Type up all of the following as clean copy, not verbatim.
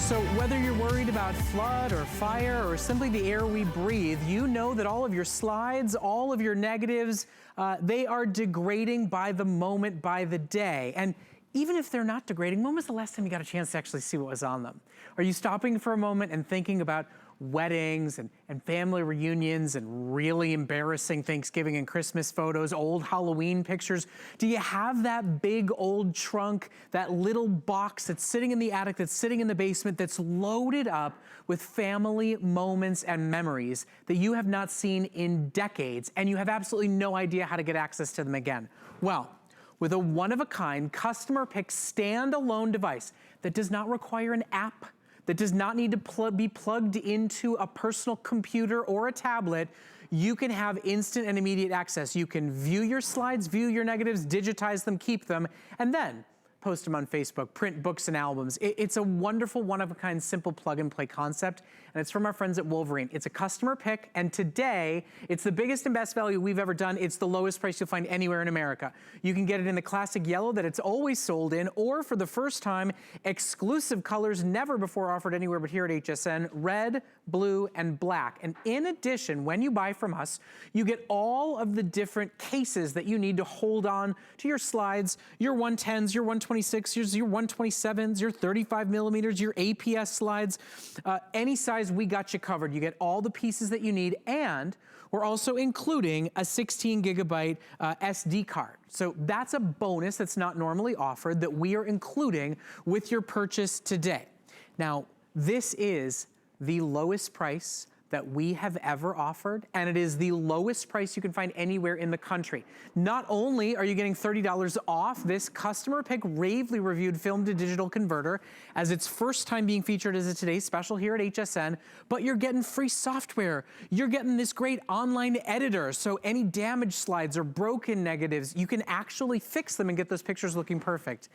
So whether you're worried about flood or fire or simply the air we breathe, you know that all of your slides, all of your negatives, they are degrading by the moment, by the day. And even if they're not degrading, when was the last time you got a chance to actually see what was on them? Are you stopping for a moment and thinking about weddings and family reunions and really embarrassing Thanksgiving and Christmas photos, old Halloween pictures? Do you have that big old trunk, that little box that's sitting in the attic, that's sitting in the basement, that's loaded up with family moments and memories that you have not seen in decades, and you have absolutely no idea how to get access to them again? Well, with a one-of-a-kind customer-picked standalone device that does not require an app, that does not need to be plugged into a personal computer or a tablet, you can have instant and immediate access. You can view your slides, view your negatives, digitize them, keep them, and then post them on Facebook, print books and albums. It's a wonderful, one-of-a-kind, simple plug-and-play concept, and it's from our friends at Wolverine. It's a customer pick, and today, it's the biggest and best value we've ever done. It's the lowest price you'll find anywhere in America. You can get it in the classic yellow that it's always sold in, or for the first time, exclusive colors never before offered anywhere but here at HSN, red, blue, and black. And in addition, when you buy from us, you get all of the different cases that you need to hold on to your slides, your 110s, your 126s, your 127s, your 35 millimeters, your APS slides, any size, we got you covered. You get all the pieces that you need, and we're also including a 16 gigabyte SD card. So that's a bonus that's not normally offered that we are including with your purchase today. Now, this is the lowest price that we have ever offered, and it is the lowest price you can find anywhere in the country. Not only are you getting $30 off this customer pick, ravely reviewed film to digital converter as its first time being featured as a today's special here at HSN, but you're getting free software. You're getting this great online editor, so any damaged slides or broken negatives, you can actually fix them and get those pictures looking perfect.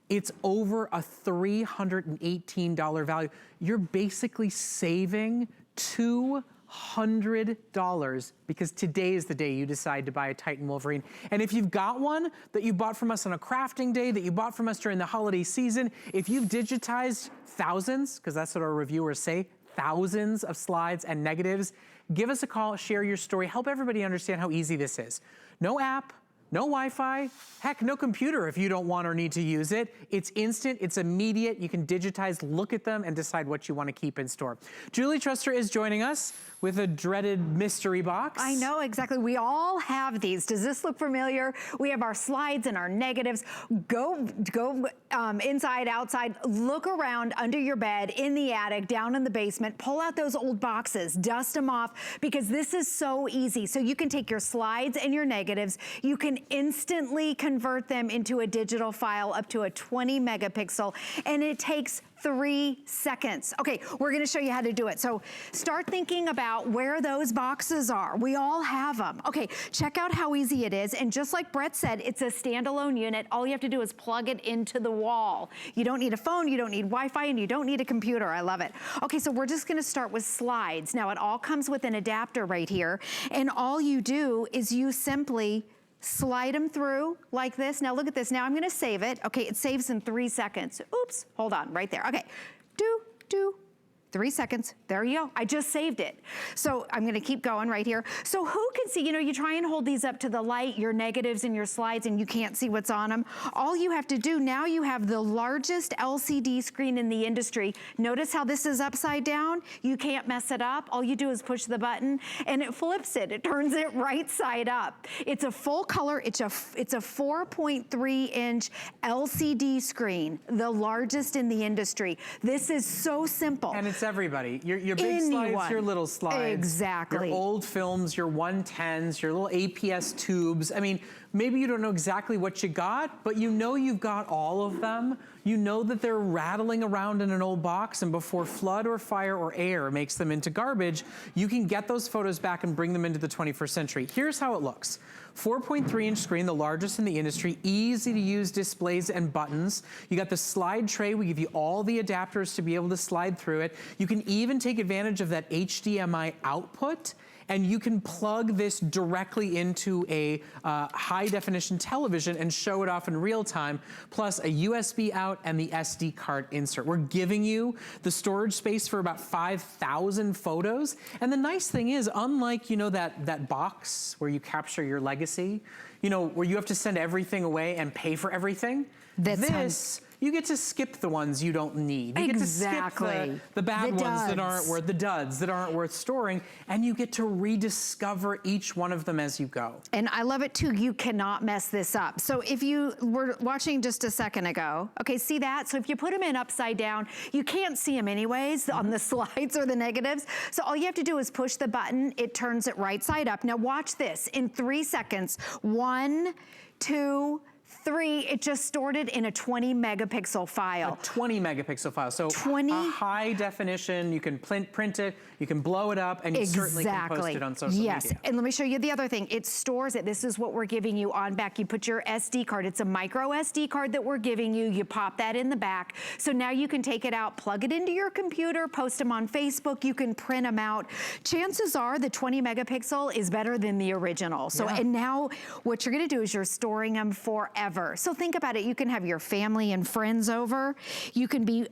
It's over a $318 value. You're basically saving $200 because today is the day you decide to buy a Titan Wolverine. And if you've got one that you bought from us on a crafting day, that you bought from us during the holiday season, if you've digitized thousands, because that's what our reviewers say, thousands of slides and negatives, give us a call, share your story, help everybody understand how easy this is. No app, no Wi-Fi, heck, no computer if you don't want or need to use it. It's instant, it's immediate, you can digitize, look at them, and decide what you want to keep in store. Julie Truster is joining us with a dreaded mystery box. I know, exactly. We all have these. Does this look familiar? We have our slides and our negatives. Go inside, outside, look around under your bed, in the attic, down in the basement, pull out those old boxes, dust them off, because this is so easy. So you can take your slides and your negatives, you can instantly convert them into a digital file up to a 20 megapixel, and it takes 3 seconds. Okay, we're gonna show you how to do it. So start thinking about where those boxes are. We all have them. Okay, check out how easy it is. And just like Brett said, it's a standalone unit. All you have to do is plug it into the wall. You don't need a phone, you don't need Wi-Fi, and you don't need a computer. I love it. Okay, so we're just gonna start with slides. Now it all comes with an adapter right here. And all you do is you simply slide them through like this. Now look at this. Now I'm gonna save it. Okay, it saves in 3 seconds. Oops, hold on, right there. Okay, 3 seconds, there you go. I just saved it. So I'm gonna keep going right here. So who can see, you know, you try and hold these up to the light, your negatives and your slides, and you can't see what's on them. All you have to do, now you have the largest LCD screen in the industry. Notice how this is upside down? You can't mess it up. All you do is push the button and it flips it. It turns it right side up. It's a full color, it's a 4.3 inch LCD screen, the largest in the industry. This is so simple. And it's everybody. Your big slides, your little slides. Exactly. Your old films, your 110s, your little APS tubes. I mean, maybe you don't know exactly what you got, but you know you've got all of them. You know that they're rattling around in an old box, and before flood or fire or air makes them into garbage, you can get those photos back and bring them into the 21st century. Here's how it looks. 4.3 inch screen, the largest in the industry, easy to use displays and buttons. You got the slide tray, we give you all the adapters to be able to slide through it. You can even take advantage of that HDMI output and you can plug this directly into a high definition television and show it off in real time, plus a USB out and the SD card insert. We're giving you the storage space for about 5,000 photos. And the nice thing is, unlike, you know, that box where you capture your legacy, you know, where you have to send everything away and pay for everything, you get to skip the ones you don't need. You get to skip the bad ones that aren't worth, the duds that aren't worth storing, and you get to rediscover each one of them as you go. And I love it too, you cannot mess this up. So if you were watching just a second ago, okay, see that? So if you put them in upside down, you can't see them anyways on the slides or the negatives. So all you have to do is push the button, it turns it right side up. Now watch this, in 3 seconds, 1, 2, 3, it just stored it in a 20 megapixel file. A 20 megapixel file. So a high definition, you can print it, you can blow it up, and you certainly can post it on social media. Yes, and let me show you the other thing. It stores it. This is what we're giving you on back. You put your SD card. It's a micro SD card that we're giving you. You pop that in the back. So now you can take it out, plug it into your computer, post them on Facebook. You can print them out. Chances are the 20 megapixel is better than the original. So, and now what you're gonna do is you're storing them forever. So think about it, you can have your family and friends over. You can be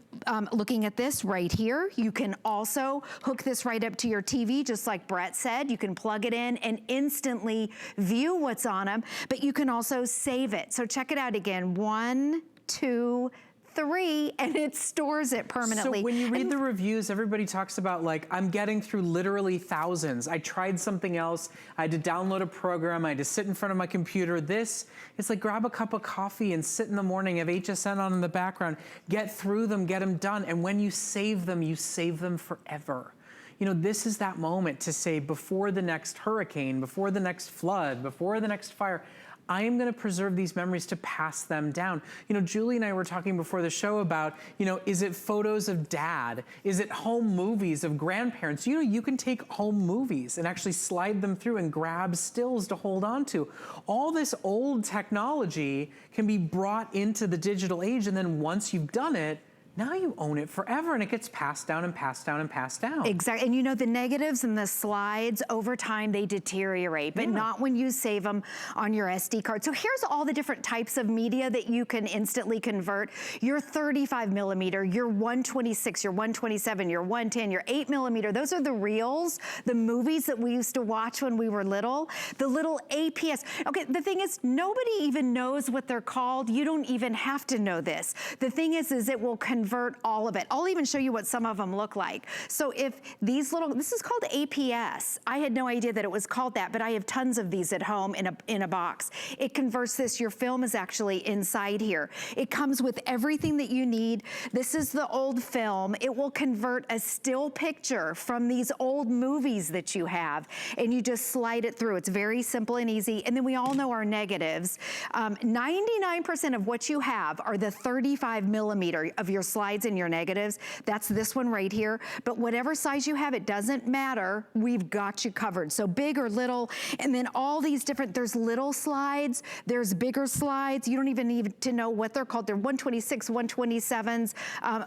looking at this right here. You can also hook this right up to your TV, just like Brett said. You can plug it in and instantly view what's on them, but you can also save it. So check it out again, 1, 2, 3, and it stores it permanently. So when you read the reviews, everybody talks about, like, I'm getting through literally thousands. I tried something else. I had to download a program. I had to sit in front of my computer. This, it's like grab a cup of coffee and sit in the morning, have HSN on in the background, get through them, get them done. And when you save them forever. You know, this is that moment to say, before the next hurricane, before the next flood, before the next fire, I am gonna preserve these memories to pass them down. You know, Julie and I were talking before the show about, you know, is it photos of dad? Is it home movies of grandparents? You know, you can take home movies and actually slide them through and grab stills to hold on to. All this old technology can be brought into the digital age, and then once you've done it, now you own it forever, and it gets passed down and passed down and passed down. Exactly, and you know the negatives and the slides, over time they deteriorate, but not when you save them on your SD card. So here's all the different types of media that you can instantly convert. Your 35 millimeter, your 126, your 127, your 110, your 8 millimeter, those are the reels, the movies that we used to watch when we were little. The little APS. Okay, the thing is, nobody even knows what they're called. You don't even have to know this. The thing is it will convert all of it. I'll even show you what some of them look like. So if these little, this is called APS. I had no idea that it was called that, but I have tons of these at home in a box. It converts this, your film is actually inside here. It comes with everything that you need. This is the old film. It will convert a still picture from these old movies that you have, and you just slide it through. It's very simple and easy. And then we all know our negatives. 99% of what you have are the 35 millimeter of your slides and your negatives. That's this one right here. But whatever size you have, it doesn't matter. We've got you covered. So big or little, and then all these different, there's little slides, there's bigger slides. You don't even need to know what they're called. They're 126, 127s.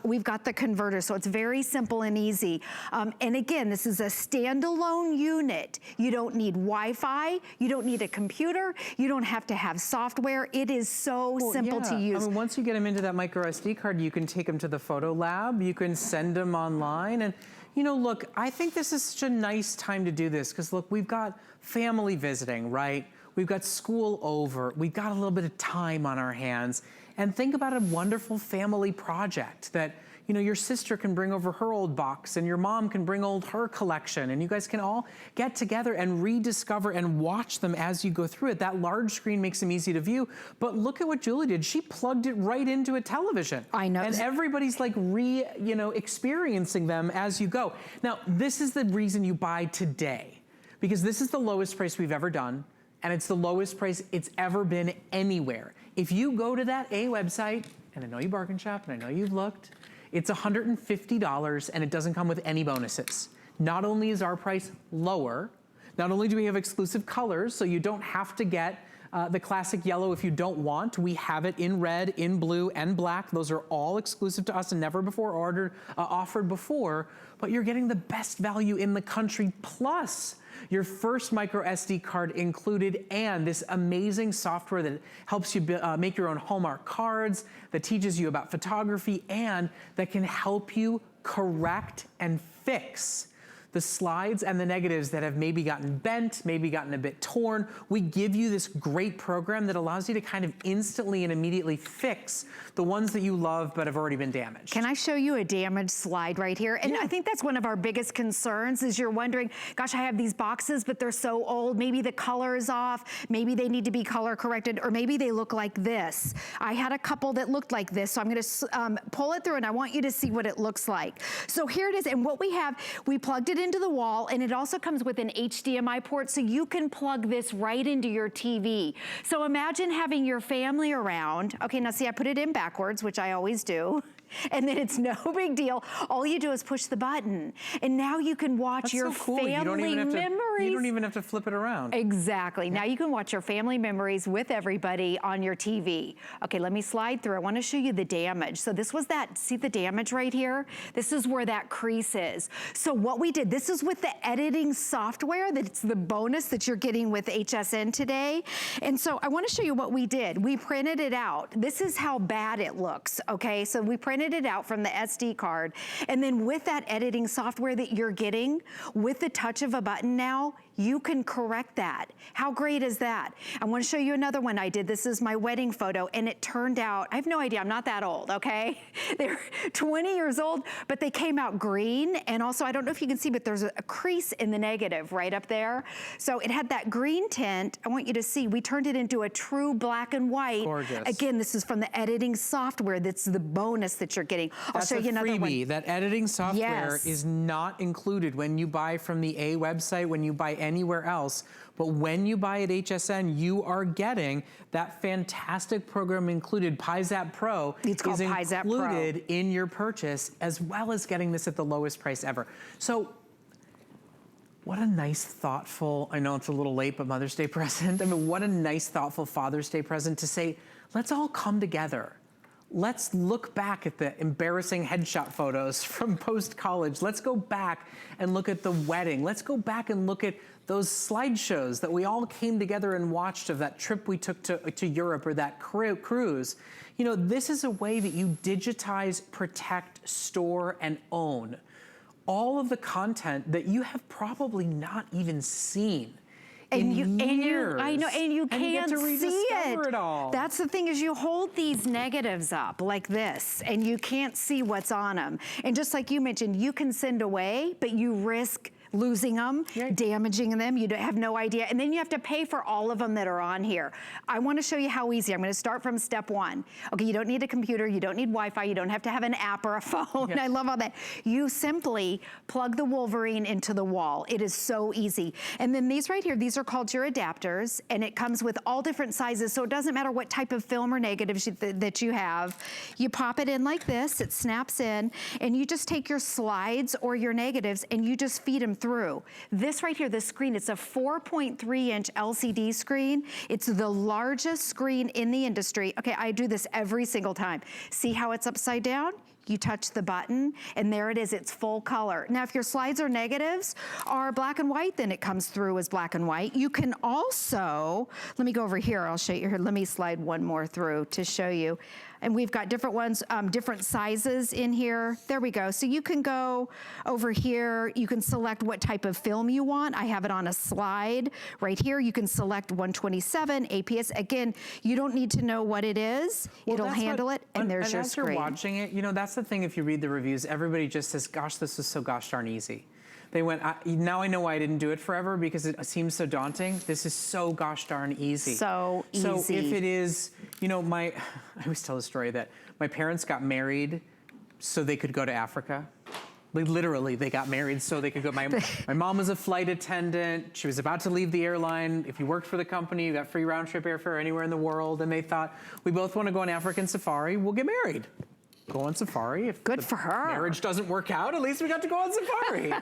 We've got the converter, so it's very simple and easy. And again, this is a standalone unit. You don't need Wi-Fi. You don't need a computer. You don't have to have software. It is so simple to use. I mean, once you get them into that micro SD card, you can take them to the photo lab. You can send them online. And, you know, look, I think this is such a nice time to do this because, look, we've got family visiting, right? We've got school over. We've got a little bit of time on our hands. And think about a wonderful family project that, you know, your sister can bring over her old box and your mom can bring her collection, and you guys can all get together and rediscover and watch them as you go through it. That large screen makes them easy to view, but look at what Julie did. She plugged it right into a television. I know. And everybody's like experiencing them as you go. Now, this is the reason you buy today, because this is the lowest price we've ever done, and it's the lowest price it's ever been anywhere. If you go to that website, and I know you bargain shop, and I know you've looked, it's $150, and it doesn't come with any bonuses. Not only is our price lower, not only do we have exclusive colors, so you don't have to get The classic yellow, if you don't want, we have it in red, in blue, and black. Those are all exclusive to us and never before offered before, but you're getting the best value in the country, plus your first micro SD card included, and this amazing software that helps you make your own Hallmark cards, that teaches you about photography, and that can help you correct and fix the slides and the negatives that have maybe gotten bent, maybe gotten a bit torn. We give you this great program that allows you to kind of instantly and immediately fix the ones that you love but have already been damaged. Can I show you a damaged slide right here? And I think that's one of our biggest concerns is you're wondering, gosh, I have these boxes, but they're so old. Maybe the color is off. Maybe they need to be color corrected, or maybe they look like this. I had a couple that looked like this, so I'm gonna pull it through and I want you to see what it looks like. So here it is, and what we have, we plugged it into the wall, and it also comes with an HDMI port, so you can plug this right into your TV. So imagine having your family around. Okay, now see, I put it in backwards, which I always do. And then it's no big deal. All you do is push the button. And now you can watch your family memories. You don't even have to flip it around. Exactly. Now you can watch your family memories with everybody on your TV. Okay, let me slide through. I want to show you the damage. So this was that, see the damage right here? This is where that crease is. So what we did, this is with the editing software, that's the bonus that you're getting with HSN today. And so I want to show you what we did. We printed it out. This is how bad it looks, okay? So we printed it out from the SD card, and then with that editing software that you're getting, with the touch of a button now, you can correct that. How great is that? I want to show you another one I did. This is my wedding photo, and it turned out, I have no idea, I'm not that old, okay? They're 20 years old, but they came out green, and also, I don't know if you can see, but there's a crease in the negative right up there. So it had that green tint. I want you to see, we turned it into a true black and white. Gorgeous. Again, this is from the editing software. That's the bonus that you're getting. I'll show you another one. That editing software is not included when you buy from the A website, when you buy anywhere else. But when you buy at HSN, you are getting that fantastic program included. PiZap Pro is included in your purchase, as well as getting this at the lowest price ever. So what a nice, thoughtful, I know it's a little late, but Mother's Day present. I mean, what a nice, thoughtful Father's Day present to say, let's all come together. Let's look back at the embarrassing headshot photos from post-college. Let's go back and look at the wedding. Let's go back and look at those slideshows that we all came together and watched of that trip we took to Europe, or that cruise. You know, this is a way that you digitize, protect, store, and own all of the content that you have probably not even seen. I know, and you can't see it. All. That's the thing, is you hold these negatives up like this, and you can't see what's on them. And just like you mentioned, you can send away, but you risk losing them, damaging them, you have no idea, and then you have to pay for all of them that are on here. I want to show you how easy. I'm going to start from step one. Okay, you don't need a computer, you don't need Wi-Fi, you don't have to have an app or a phone. I love all that. You simply plug the Wolverine into the wall. It is so easy. And then these right here, these are called your adapters, and it comes with all different sizes, so it doesn't matter what type of film or negatives that you have. You pop it in like this, it snaps in, and you just take your slides or your negatives and you just feed them through. This right here, this screen, it's a 4.3-inch LCD screen. It's the largest screen in the industry. Okay, I do this every single time. See how it's upside down? You touch the button, and there it is, it's full color. Now, if your slides or negatives are black and white, then it comes through as black and white. You can also, let me go over here, I'll show you here. Let me slide one more through to show you. And we've got different ones, different sizes in here. There we go. So you can go over here, you can select what type of film you want. I have it on a slide right here. You can select 127 APS. Again, you don't need to know what it is. It'll handle it, and there's your screen. As you're watching it, you know, that's the thing, if you read the reviews, everybody just says, gosh, this is so gosh darn easy. They went, now I know why I didn't do it forever, because it seems so daunting. This is so gosh darn easy. So easy. So if it is, you know, I always tell the story that my parents got married so they could go to Africa. Literally, they got married so they could go. My mom was a flight attendant. She was about to leave the airline. If you worked for the company, you got free round trip airfare anywhere in the world. And they thought, we both want to go on African safari, we'll get married. go on safari. If good for her. Marriage doesn't work out, at least we got to go on safari.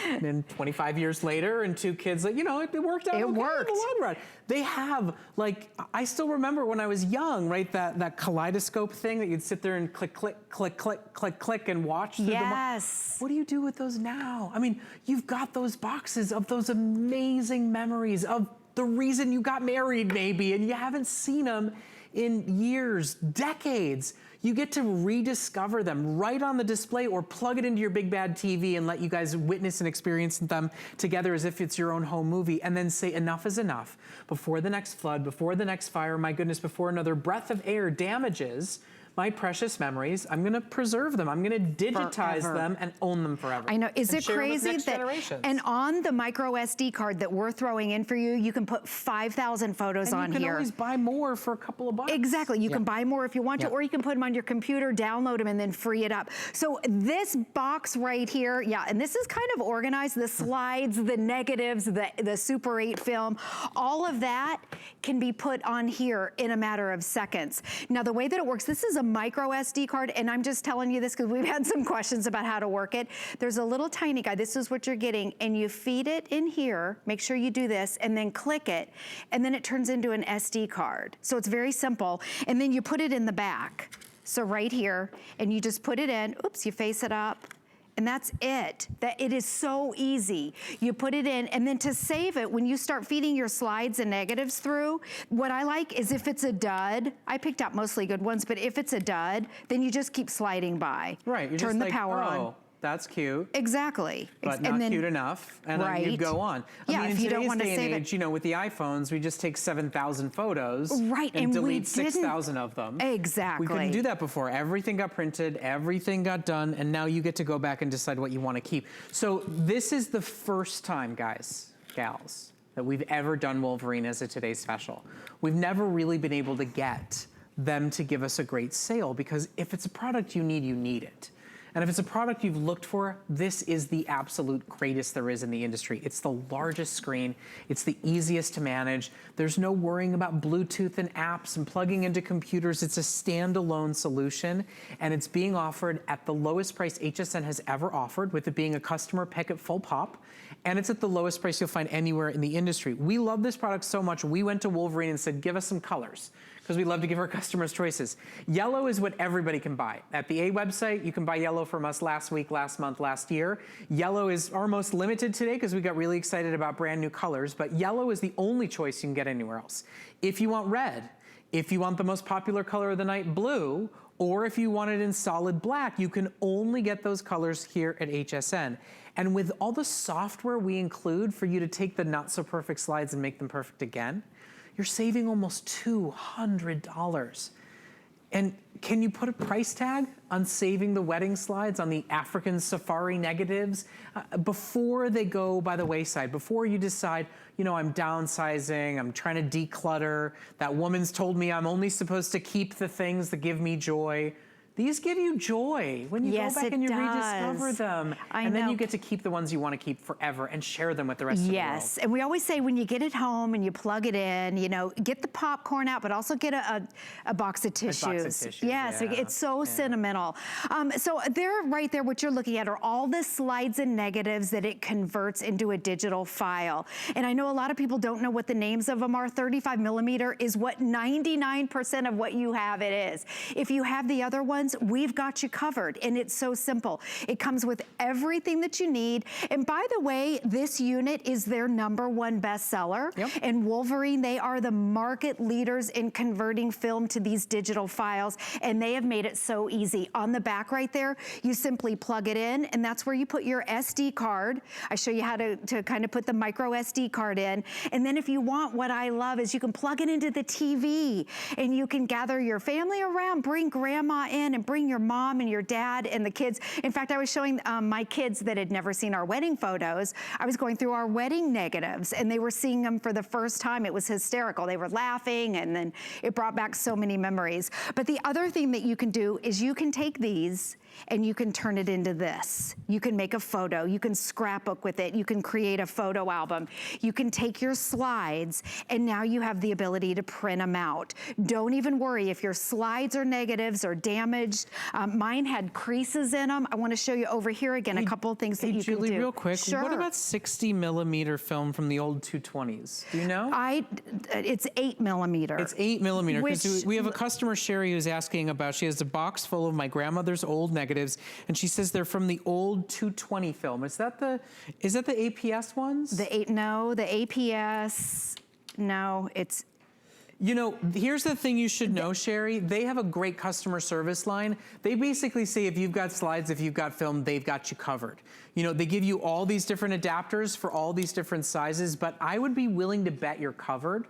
And then 25 years later and 2 kids, like, you know, it worked out. It okay worked. in the long run. They have, like, I still remember when I was young, right, that kaleidoscope thing that you'd sit there and click, click, click, click, click, click and watch through yes. What do you do with those now? I mean, you've got those boxes of those amazing memories of the reason you got married maybe, and you haven't seen them in years, decades. You get to rediscover them right on the display or plug it into your big bad TV and let you guys witness and experience them together as if it's your own home movie, and then say enough is enough. Before the next flood, before the next fire, my goodness, before another breath of air damages my precious memories, I'm gonna preserve them. I'm gonna digitize them and own them forever. I know, is it crazy that, and on the micro SD card that we're throwing in for you, you can put 5,000 photos on here. You can always buy more for a couple of bucks. Exactly, you can buy more if you want to, or you can put them on your computer, download them, and then free it up. So this box right here, and this is kind of organized, the slides, the negatives, the Super 8 film, all of that can be put on here in a matter of seconds. Now the way that it works, this is a micro SD card, and I'm just telling you this because we've had some questions about how to work it. There's a little tiny guy, this is what you're getting, and you feed it in here, make sure you do this, and then click it, and then it turns into an SD card. So it's very simple, and then you put it in the back. So right here, and you just put it in, oops, you face it up, and that's it. It is so easy. You put it in, and then to save it, when you start feeding your slides and negatives through, what I like is if it's a dud, I picked out mostly good ones, but if it's a dud, then you just keep sliding by. Right, you're Turn just the like, power on. That's cute. Exactly. But not cute enough, and then you go on. I mean, if you don't want to save save it. You know, with the iPhones, we just take 7,000 photos and delete 6,000 of them. Exactly. We couldn't do that before. Everything got printed, everything got done, and now you get to go back and decide what you want to keep. So this is the first time, guys, gals, that we've ever done Wolverine as a Today Special. We've never really been able to get them to give us a great sale, because if it's a product you need it. And if it's a product you've looked for, this is the absolute greatest there is in the industry. It's the largest screen. It's the easiest to manage. There's no worrying about Bluetooth and apps and plugging into computers. It's a standalone solution, and it's being offered at the lowest price HSN has ever offered, with it being a customer pick at full pop, and it's at the lowest price you'll find anywhere in the industry. We love this product so much, we went to Wolverine and said, give us some colors, because we love to give our customers choices. Yellow is what everybody can buy. At the A website, you can buy yellow from us last week, last month, last year. Yellow is our most limited today because we got really excited about brand new colors, but yellow is the only choice you can get anywhere else. If you want red, if you want the most popular color of the night, blue, or if you want it in solid black, you can only get those colors here at HSN. And with all the software we include for you to take the not so perfect slides and make them perfect again, you're saving almost $200. And can you put a price tag on saving the wedding slides, on the African safari negatives, before they go by the wayside, before you decide, you know, I'm downsizing, I'm trying to declutter, that woman's told me I'm only supposed to keep the things that give me joy. These give you joy when you go back and you rediscover them. And then you get to keep the ones you want to keep forever and share them with the rest of the world. Yes, and we always say when you get it home and you plug it in, you know, get the popcorn out, but also get a box of tissues. A box of tissues, yes, it's so sentimental. So they're right there, what you're looking at are all the slides and negatives that it converts into a digital file. And I know a lot of people don't know what the names of them are. 35 millimeter is what 99% of what you have it is. If you have the other ones, we've got you covered, and it's so simple. It comes with everything that you need. And by the way, this unit is their #1 bestseller. And Wolverine, they are the market leaders in converting film to these digital files, and they have made it so easy. On the back right there, you simply plug it in, and that's where you put your SD card. I show you how to kind of put the micro SD card in. And then if you want, what I love is you can plug it into the TV, and you can gather your family around, bring grandma in, and bring your mom and your dad and the kids. In fact, I was showing my kids that had never seen our wedding photos. I was going through our wedding negatives, and they were seeing them for the first time. It was hysterical. They were laughing, and then it brought back so many memories. But the other thing that you can do is you can take these and you can turn it into this. You can make a photo, you can scrapbook with it, you can create a photo album. You can take your slides, and now you have the ability to print them out. Don't even worry if your slides are negatives or damaged. Mine had creases in them. I want to show you over here again a couple of things that you Julie, can do. real quick, sure. What about 60mm film from the old 220s? Do you know? It's 8mm. It's 8mm, because we have a customer, Sherry, who's asking about, she has a box full of my grandmother's old negatives, and she says they're from the old 220 film. Is that the APS ones? The APS, no, it's... You know, here's the thing you should know, Sherry. They have a great customer service line. They basically say if you've got slides, if you've got film, they've got you covered. You know, they give you all these different adapters for all these different sizes, but I would be willing to bet you're covered.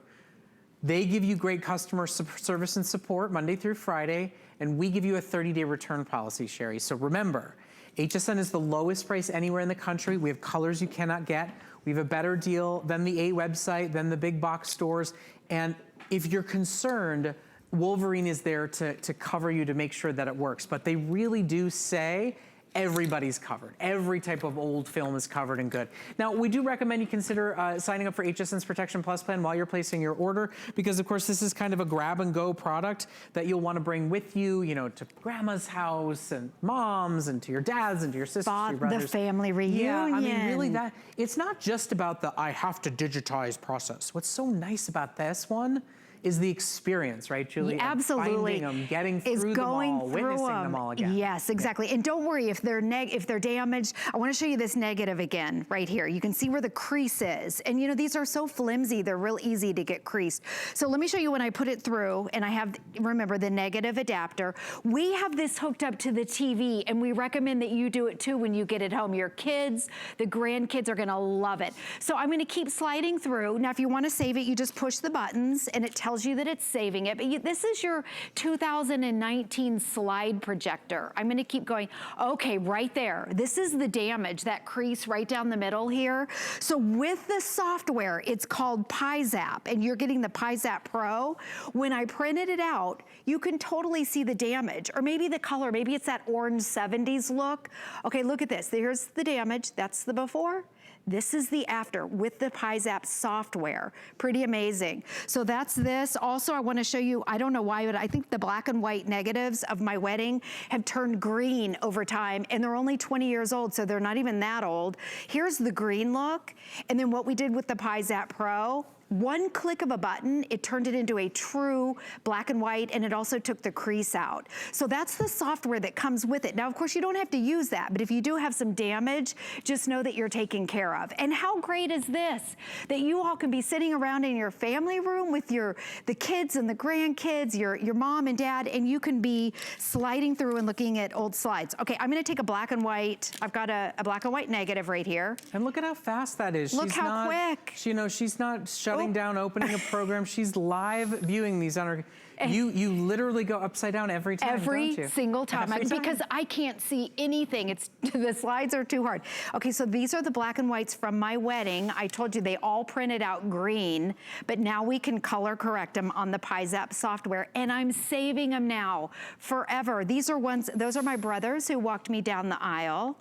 They give you great customer service and support Monday through Friday, and we give you a 30-day return policy, Sherry. So remember, HSN is the lowest price anywhere in the country. We have colors you cannot get. We have a better deal than the A website, than the big box stores. And if you're concerned, Wolverine is there to cover you, to make sure that it works. But they really do say everybody's covered. Every type of old film is covered and good. Now, we do recommend you consider signing up for HSN's Protection Plus plan while you're placing your order, because of course this is kind of a grab and go product that you'll want to bring with you, you know, to grandma's house and mom's and to your dad's and to your sisters, your brothers. The family reunion. Yeah, I mean, really it's not just about the I have to digitize process. What's so nice about this one is the experience, right, Julie? Yeah, absolutely. Finding them, getting through them all, witnessing them all again. Yes, exactly. Yeah. And don't worry if they're damaged. I want to show you this negative again right here. You can see where the crease is. And you know, these are so flimsy, they're real easy to get creased. So let me show you when I put it through, and I have, remember, the negative adapter. We have this hooked up to the TV, and we recommend that you do it too when you get it home. Your kids, the grandkids are gonna love it. So I'm gonna keep sliding through. Now, if you wanna save it, you just push the buttons, and it tells you that it's saving it. But this is your 2019 slide projector. I'm gonna keep going. Okay, right there. This is the damage, that crease right down the middle here. So with the software, it's called PiZap, and you're getting the PiZap Pro. When I printed it out, you can totally see the damage, or maybe the color, maybe it's that orange 70s look. Okay, look at this. Here's the damage. That's the before. This is the after with the PiZap software. Pretty amazing. So that's this. Also, I want to show you, I don't know why, but I think the black and white negatives of my wedding have turned green over time, and they're only 20 years old, so they're not even that old. Here's the green look, and then what we did with the PiZap Pro, one click of a button, it turned it into a true black and white, and it also took the crease out. So that's the software that comes with it. Now, of course, you don't have to use that, but if you do have some damage, just know that you're taken care of. And how great is this? That you all can be sitting around in your family room with the kids and the grandkids, your mom and dad, and you can be sliding through and looking at old slides. Okay, I'm gonna take a black and white. I've got a black and white negative right here. And look at how fast that is. Look how quick. You know, she's not shutting down, opening a program. She's live viewing these on her. You literally go upside down every time, don't you? Single time. Because I can't see anything. The slides are too hard. Okay, so these are the black and whites from my wedding. I told you they all printed out green, but now we can color correct them on the PiZap software, and I'm saving them now forever. Those are my brothers who walked me down the aisle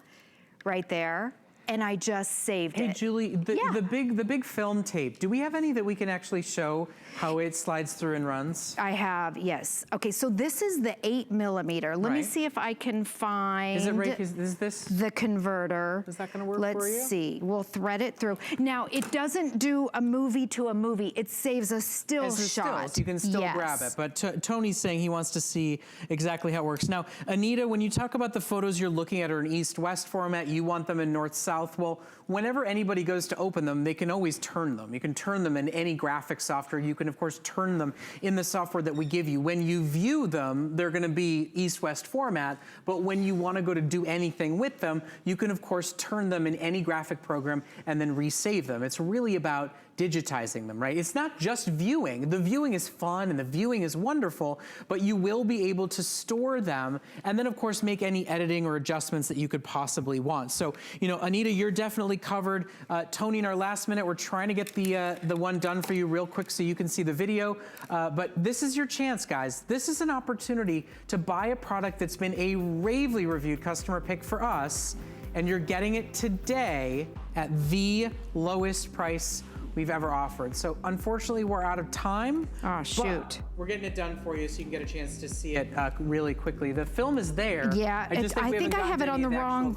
right there. And I just saved it. Hey, Julie, the big film tape, do we have any that we can actually show how it slides through and runs? I have, yes. Okay, so this is the 8mm. Let me see if I can find... Is it right, is this... the converter. Is that gonna work for you? Let's see, we'll thread it through. Now, it doesn't do a movie to a movie. It saves a still shot. So you can still grab it. But Tony's saying he wants to see exactly how it works. Now, Anita, when you talk about the photos you're looking at are in east-west format, you want them in north-south. Well, whenever anybody goes to open them, they can always turn them. You can turn them in any graphic software. You can, of course, turn them in the software that we give you. When you view them, they're going to be east-west format, but when you want to go to do anything with them, you can, of course, turn them in any graphic program and then resave them. It's really about digitizing them, right? It's not just viewing. The viewing is fun and the viewing is wonderful, but you will be able to store them and then of course make any editing or adjustments that you could possibly want. So, you know, Anita, you're definitely covered. Tony, in our last minute, we're trying to get the one done for you real quick so you can see the video. But this is your chance, guys. This is an opportunity to buy a product that's been a ravely reviewed customer pick for us, and you're getting it today at the lowest price we've ever offered. So unfortunately, we're out of time. Oh, shoot. We're getting it done for you so you can get a chance to see it really quickly. The film is there. Yeah, I think I have it on the wrong,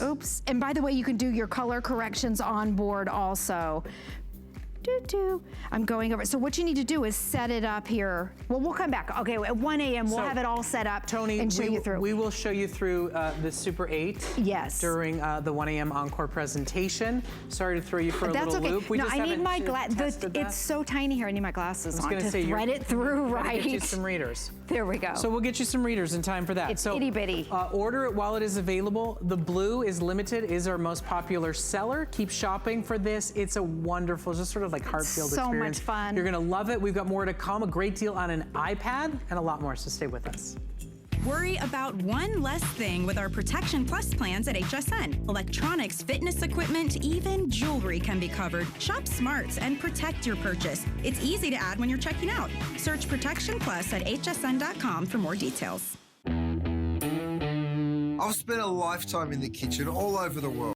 oops. And by the way, you can do your color corrections on board also. I'm going over. So what you need to do is set it up here. Well, we'll come back. Okay, at 1 a.m. we'll have it all set up, Tony, and show you through. We will show you through the Super 8 during the 1 a.m. Encore presentation. Sorry to throw you for a little loop. No, I need my glasses. It's so tiny here. I need my glasses on to thread it through right. Get you some readers. There we go. So we'll get you some readers in time for that. It's itty bitty. Order it while it is available. The blue is limited, is our most popular seller. Keep shopping for this. It's a wonderful, just sort of like heart-filled experience. So much fun. You're gonna love it. We've got more to come, a great deal on an iPad, and a lot more, so stay with us. Worry about one less thing with our Protection Plus plans at HSN. Electronics, fitness equipment, even jewelry can be covered. Shop smart and protect your purchase. It's easy to add when you're checking out. Search Protection Plus at hsn.com for more details. I've spent a lifetime in the kitchen all over the world.